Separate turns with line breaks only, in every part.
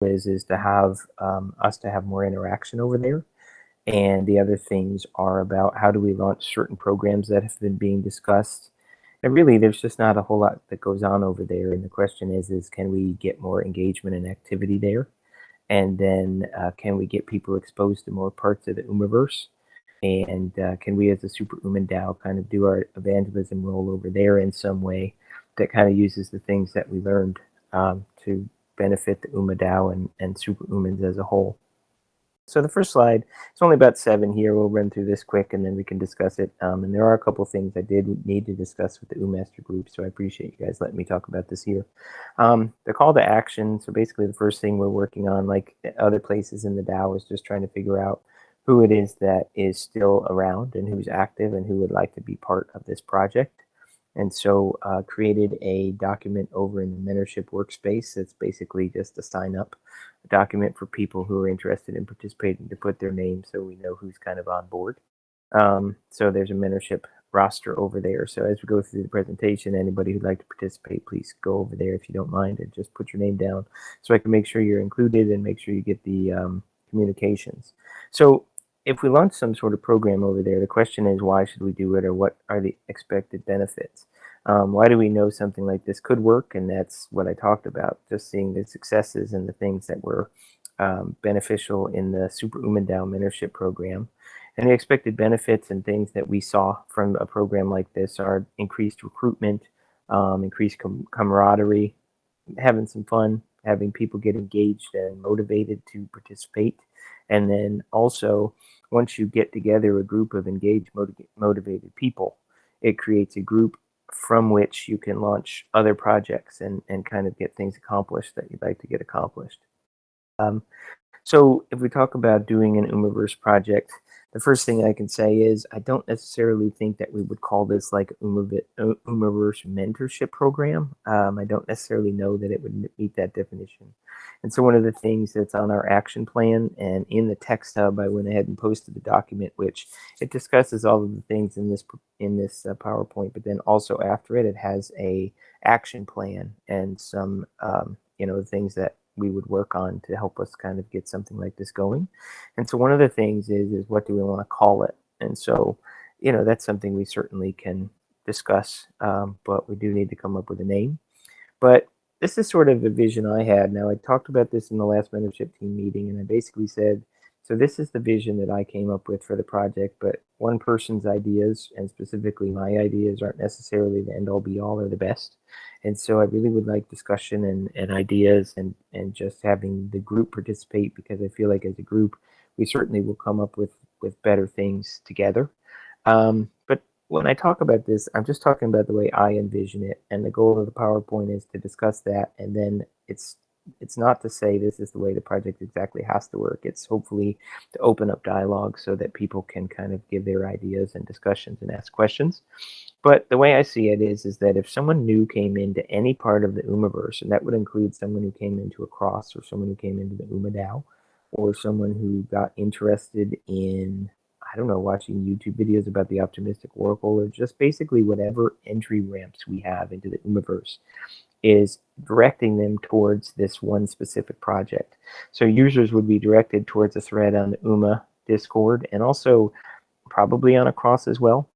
is to have us to have more interaction over there. And the other things are about how do we launch certain programs that have been being discussed. And really, there's just not a whole lot that goes on over there. And the question is can we get more engagement and activity there? And then can we get people exposed to more parts of the UMAverse? And can we, as a Super Uman DAO, kind of do our evangelism role over there in some way that kind of uses the things that we learned to benefit the UMA DAO and Super Umans as a whole? So the first slide, it's only about 7 here. We'll run through this quick and then we can discuss it. And there are a couple things I did need to discuss with the UMaster group, so I appreciate you guys letting me talk about this here. The call to action, so basically the first thing we're working on, like other places in the DAO, is just trying to figure out who it is that is still around and who's active and who would like to be part of this project. And so created a document over in the Mentorship workspace that's basically just a sign up document for people who are interested in participating to put their name so we know who's kind of on board. So there's a Mentorship roster over there. So as we go through the presentation, anybody who'd like to participate, please go over there if you don't mind and just put your name down so I can make sure you're included and make sure you get the communications. So if we launch some sort of program over there, the question is, why should we do it, or what are the expected benefits? Why do we know something like this could work? And that's what I talked about, just seeing the successes and the things that were beneficial in the Super Uman DAO mentorship program. And the expected benefits and things that we saw from a program like this are increased recruitment, increased camaraderie, having some fun, having people get engaged and motivated to participate. And then also, once you get together a group of engaged, motivated people, it creates a group from which you can launch other projects and kind of get things accomplished that you'd like to get accomplished. So if we talk about doing an UMAverse project, the first thing I can say is I don't necessarily think that we would call this like UMAverse mentorship program. I don't necessarily know that it would meet that definition. And so one of the things that's on our action plan and in the text hub, I went ahead and posted the document, which it discusses all of the things in this PowerPoint, but then also after it, it has a action plan and some things that we would work on to help us kind of get something like this going. And so one of the things is what do we want to call it? And so, that's something we certainly can discuss, but we do need to come up with a name. But this is sort of the vision I had. Now, I talked about this in the last mentorship team meeting, and I basically said, so this is the vision that I came up with for the project, but one person's ideas, and specifically my ideas, aren't necessarily the end-all be-all or the best. And so I really would like discussion and ideas and just having the group participate, because I feel like as a group, we certainly will come up with better things together. But when I talk about this, I'm just talking about the way I envision it. And the goal of the PowerPoint is to discuss that. And then it's not to say this is the way the project exactly has to work. It's hopefully to open up dialogue so that people can kind of give their ideas and discussions and ask questions. But the way I see it is that if someone new came into any part of the UMAverse, and that would include someone who came into a cross, or someone who came into the UMA DAO, or someone who got interested in, I don't know, watching YouTube videos about the optimistic oracle, or just basically whatever entry ramps we have into the UMAverse, is directing them towards this one specific project. So users would be directed towards a thread on the UMA Discord, and also probably on a cross as well.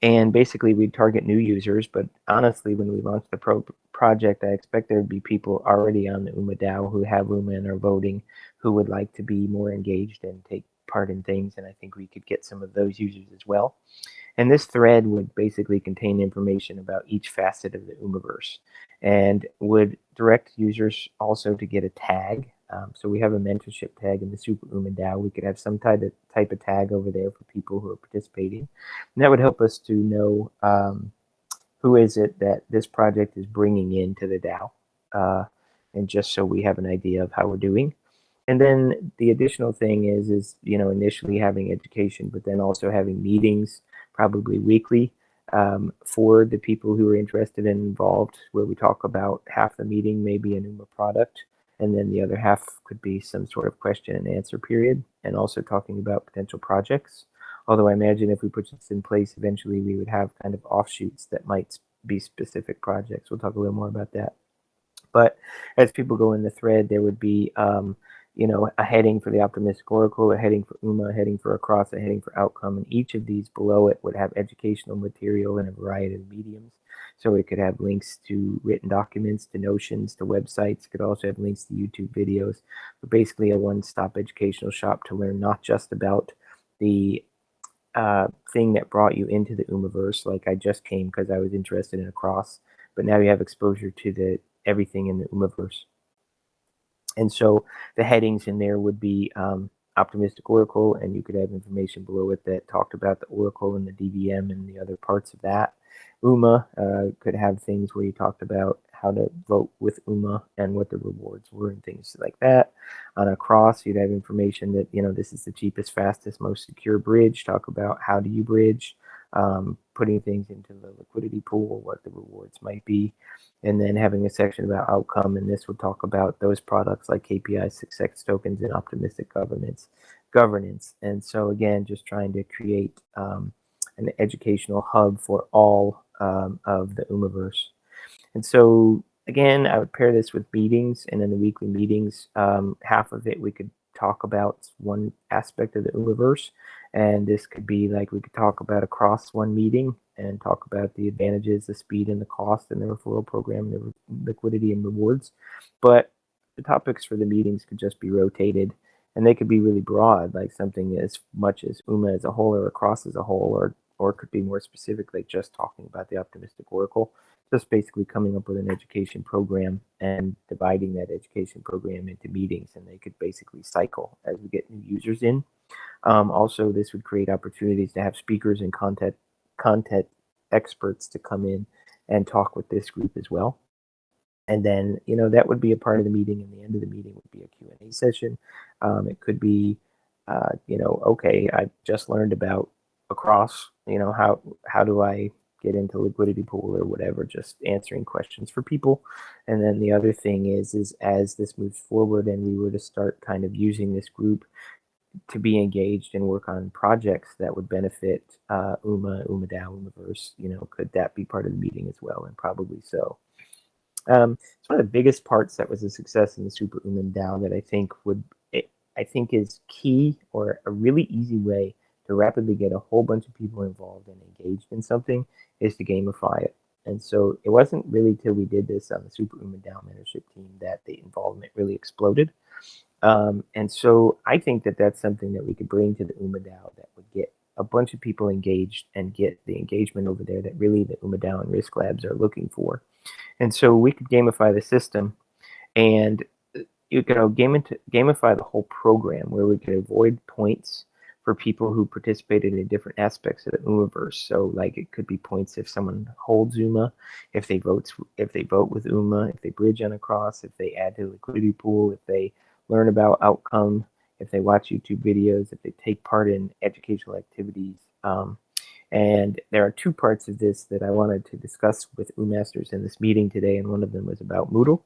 And basically we target new users, but honestly, when we launch the project, I expect there would be people already on the UMA DAO who have UMA and are voting, who would like to be more engaged and take part in things, and I think we could get some of those users as well. And this thread would basically contain information about each facet of the UMAverse, and would direct users also to get a tag. So we have a mentorship tag in the Super UMA DAO. We could have some type of tag over there for people who are participating. And that would help us to know who is it that this project is bringing into the DAO, and just so we have an idea of how we're doing. And then the additional thing is initially having education, but then also having meetings, probably weekly, for the people who are interested and involved, where we talk about half the meeting maybe a UMA product, and then the other half could be some sort of question and answer period, and also talking about potential projects. Although I imagine if we put this in place, eventually we would have kind of offshoots that might be specific projects. We'll talk a little more about that. But as people go in the thread, there would be, a heading for the optimistic oracle, a heading for UMA, a heading for across, a heading for outcome, and each of these below it would have educational material in a variety of mediums. So it could have links to written documents, to notions, to websites. It could also have links to YouTube videos. But basically, a one-stop educational shop to learn not just about the thing that brought you into the UMAverse. Like I just came because I was interested in across, but now you have exposure to the everything in the UMAverse. And so the headings in there would be optimistic oracle, and you could have information below it that talked about the oracle and the DVM and the other parts of that. UMA could have things where you talked about how to vote with UMA and what the rewards were and things like that. On a cross, you'd have information that, this is the cheapest, fastest, most secure bridge. Talk about how do you bridge, putting things into the liquidity pool, what the rewards might be, and then having a section about outcome. And this would talk about those products like KPIs, success tokens, and optimistic governance. And so again, just trying to create an educational hub for all of the UMAverse. And so again, I would pair this with meetings, and in the weekly meetings, half of it we could talk about one aspect of the UMAverse, and this could be like we could talk about across one meeting and talk about the advantages, the speed, and the cost, and the referral program, and the liquidity and rewards. But the topics for the meetings could just be rotated, and they could be really broad, like something as much as UMA as a whole or across as a whole, or it could be more specific, like just talking about the optimistic oracle. Just basically coming up with an education program and dividing that education program into meetings, and they could basically cycle as we get new users in. Also, this would create opportunities to have speakers and content experts to come in and talk with this group as well. And then, that would be a part of the meeting, and the end of the meeting would be a Q&A session. It could be, okay, I just learned about across, how do I get into liquidity pool or whatever, just answering questions for people. And then the other thing is as this moves forward and we were to start kind of using this group to be engaged and work on projects that would benefit UMADAO, UMAverse, could that be part of the meeting as well? And probably so. It's one of the biggest parts that was a success in the Super UMADAO that I think is key, or a really easy way to rapidly get a whole bunch of people involved and engaged in something, is to gamify it. And so it wasn't really till we did this on the Super UMADAO mentorship team that the involvement really exploded. And so I think that that's something that we could bring to the UMADAO that would get a bunch of people engaged and get the engagement over there that really the UMADAO and Risk Labs are looking for. And so we could gamify the system, and you could gamify the whole program where we could avoid points for people who participated in different aspects of the UMAverse. So like it could be points if someone holds UMA, if they vote with UMA, if they bridge on a cross, if they add to the liquidity pool, if they learn about outcome, if they watch YouTube videos, if they take part in educational activities. And there are two parts of this that I wanted to discuss with UMasters in this meeting today, and one of them was about Moodle.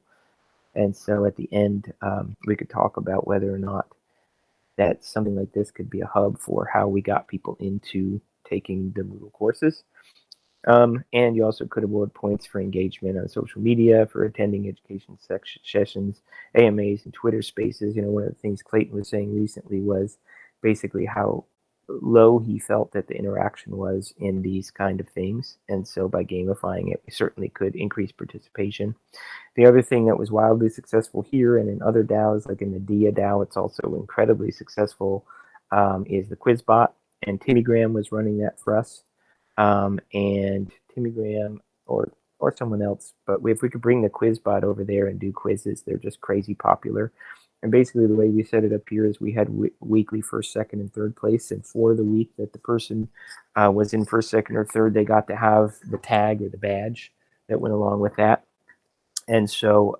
And so at the end, we could talk about whether or not that something like this could be a hub for how we got people into taking the Moodle courses. And you also could award points for engagement on social media, for attending education sessions, AMAs, and Twitter spaces. One of the things Clayton was saying recently was basically how low he felt that the interaction was in these kind of things. And so by gamifying it, we certainly could increase participation. The other thing that was wildly successful here and in other DAOs, like in the DIA DAO, it's also incredibly successful, is the QuizBot. And Timmygram was running that for us. And Timmygram or someone else, but if we could bring the QuizBot over there and do quizzes, they're just crazy popular. And basically the way we set it up here is we had weekly first, second, and third place, and for the week that the person was in first, second, or third, they got to have the tag or the badge that went along with that. And so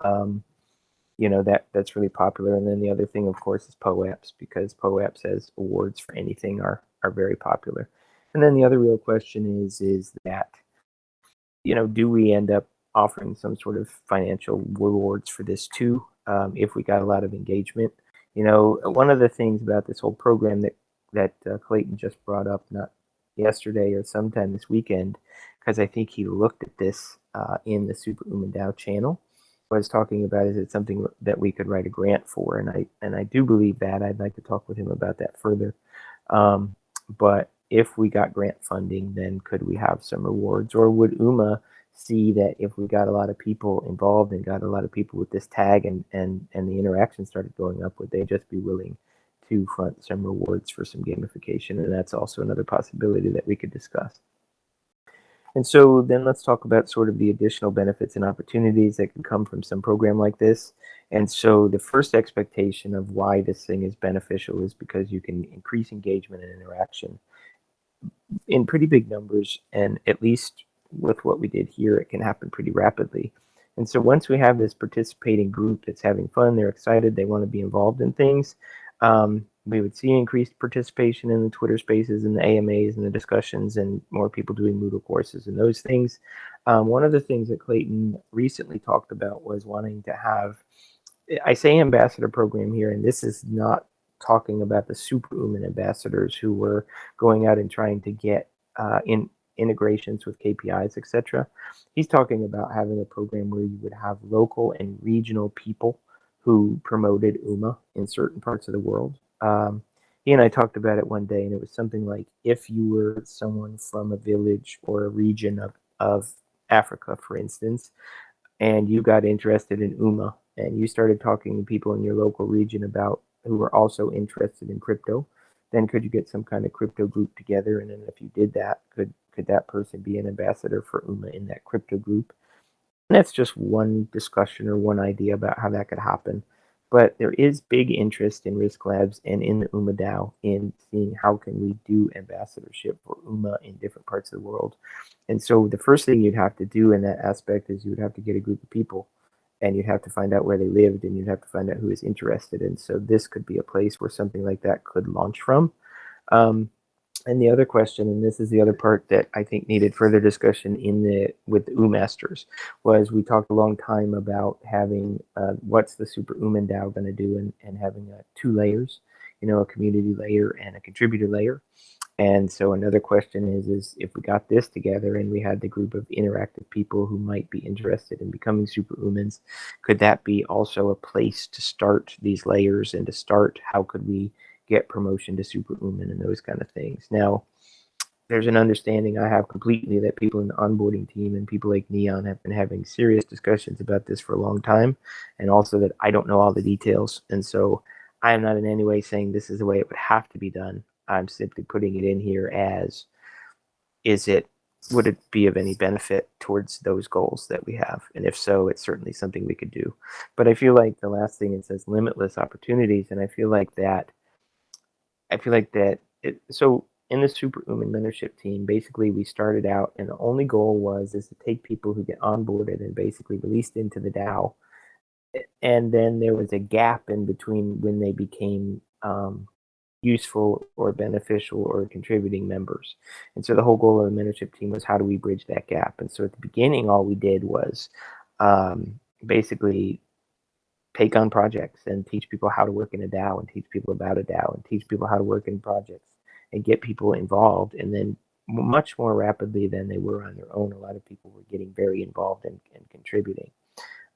that's really popular. And then the other thing, of course, is POAPs, because POAPs as awards for anything are very popular. And then the other real question is that, do we end up offering some sort of financial rewards for this too, if we got a lot of engagement? One of the things about this whole program that Clayton just brought up, not yesterday or sometime this weekend, because I think he looked at this in the Super UMADAO channel, was talking about, is it something that we could write a grant for? And I do believe that. I'd like to talk with him about that further. But if we got grant funding, then could we have some rewards, or would UMA see that if we got a lot of people involved and got a lot of people with this tag, and the interaction started going up, would they just be willing to front some rewards for some gamification? And that's also another possibility that we could discuss. And so then let's talk about sort of the additional benefits and opportunities that can come from some program like this. And so the first expectation of why this thing is beneficial is because you can increase engagement and interaction in pretty big numbers, and at least with what we did here, it can happen pretty rapidly. And so once we have this participating group that's having fun, they're excited, they want to be involved in things, we would see increased participation in the Twitter spaces and the AMAs and the discussions, and more people doing Moodle courses and those things. One of the things that Clayton recently talked about was wanting to have, I say ambassador program here, and this is not talking about the superhuman ambassadors who were going out and trying to get in integrations with KPIs, etc. He's talking about having a program where you would have local and regional people who promoted UMA in certain parts of the world. He and I talked about it one day, and it was something like, if you were someone from a village or a region of Africa, for instance, and you got interested in UMA, and you started talking to people in your local region about who were also interested in crypto, then could you get some kind of crypto group together? And then if you did that, could that person be an ambassador for UMA in that crypto group? And that's just one discussion or one idea about how that could happen. But there is big interest in Risk Labs and in the UMA DAO in seeing how can we do ambassadorship for UMA in different parts of the world. And so the first thing you'd have to do in that aspect is you would have to get a group of people, and you'd have to find out where they lived, and you'd have to find out who is interested. And so this could be a place where something like that could launch from. Um, and the other question, and this is the other part that I think needed further discussion with the UMasters, was we talked a long time about having what's the Super Uman DAO going to do, and having two layers, a community layer and a contributor layer. And so another question is if we got this together and we had the group of interactive people who might be interested in becoming superhumans, could that be also a place to start these layers, and to start how could we get promotion to superhuman and those kind of things? Now, there's an understanding I have completely that people in the onboarding team and people like Neon have been having serious discussions about this for a long time, and also that I don't know all the details. And so I am not in any way saying this is the way it would have to be done. I'm simply putting it in here as, would it be of any benefit towards those goals that we have? And if so, it's certainly something we could do. But I feel like the last thing, it says limitless opportunities, and I feel like that so in the Superhuman mentorship team, basically we started out, and the only goal is to take people who get onboarded and basically released into the DAO. And then there was a gap in between when they became useful or beneficial or contributing members. And so the whole goal of the mentorship team was, how do we bridge that gap? And so at the beginning, all we did was basically take on projects and teach people how to work in a DAO, and teach people about a DAO, and teach people how to work in projects and get people involved. And then much more rapidly than they were on their own, a lot of people were getting very involved and contributing.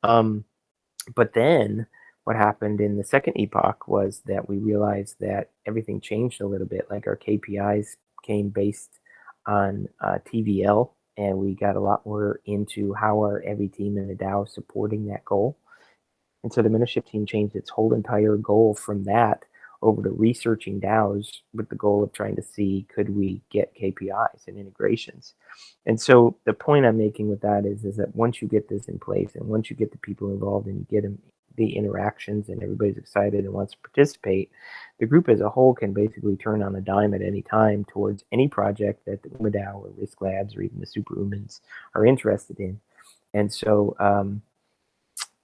But then what happened in the second epoch was that we realized that everything changed a little bit. Like, our KPIs came based on TVL, and we got a lot more into how are every team in the DAO supporting that goal. And so the mentorship team changed its whole entire goal from that over to researching DAOs with the goal of trying to see, could we get KPIs and integrations? And so the point I'm making with that is that once you get this in place, and once you get the people involved and you get them the interactions, and everybody's excited and wants to participate, the group as a whole can basically turn on a dime at any time towards any project that the UMADAO or Risk Labs or even the Superhumans are interested in. And so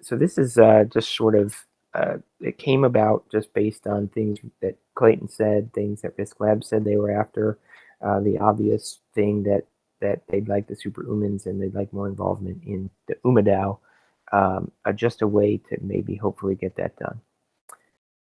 so this is just sort of, it came about just based on things that Clayton said, things that Risk Labs said they were after, the obvious thing that they'd like the superhumans and they'd like more involvement in the UMADAO, just a way to maybe hopefully get that done.